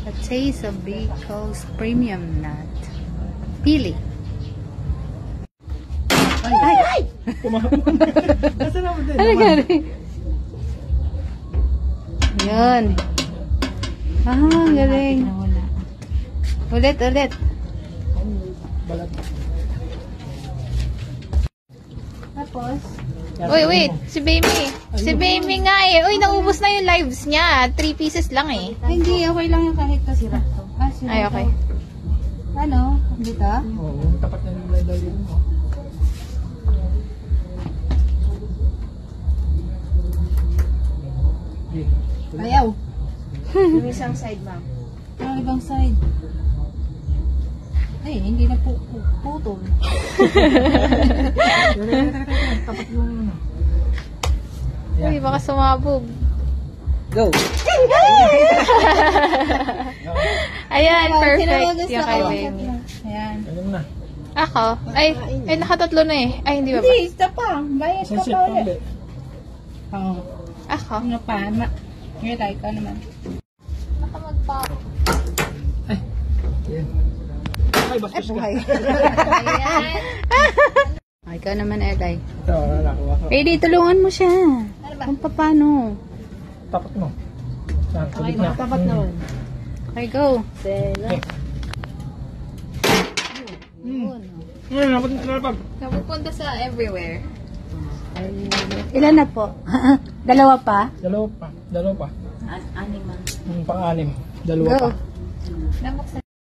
A taste of Bicos Premium Nut. Pili. Ay! Kumahapon. Nasa naman din. Ano gano'n? Yun. Ah, galing. Ulit. Balat. Tapos? Uy, wait. Si Baby. Si Baby nga eh. Uy, naubos na yung lives niya. 3 pieces lang eh. Ay, hindi. Okay lang yung kahit kasira. Ah, sira. Ay, okay. Ano? Dito? Oo, tapat na yung blender yun mo. Ayaw. Yung isang side, ma'am. Ang ibang side. Ay, hindi na putol. Tapat yung... Uy, baka sumabog. Go! Ayan, Sino perfect. gusto Yung kay ko? Baby. Ayan. Ayun na. Ako? Ay, nakatatlo na eh. Ay, hindi ba ba? Hindi, isa pa. Bayas Isang ka set pa pa ulit. ulit. Oo. Ako? Ano pa? Ngayon tayo ka naman. Baka mag-pop. Ayan. Ay, bastos ka. Ayan. Ay, ikaw naman, Elay. Ito, nakuha ko. Pwede, tulungan mo siya. Kung paano. Tapat mo. Saan? Sa gitna. Tapat naman. Okay, go. Sela. Ngayon, napunta na pag. Napupunta sa everywhere. Ilan na po? Dalawa pa? Dalawa pa. Anim, ma'am. Yung pang-anim. Dalawa Go. pa. Nabuksan.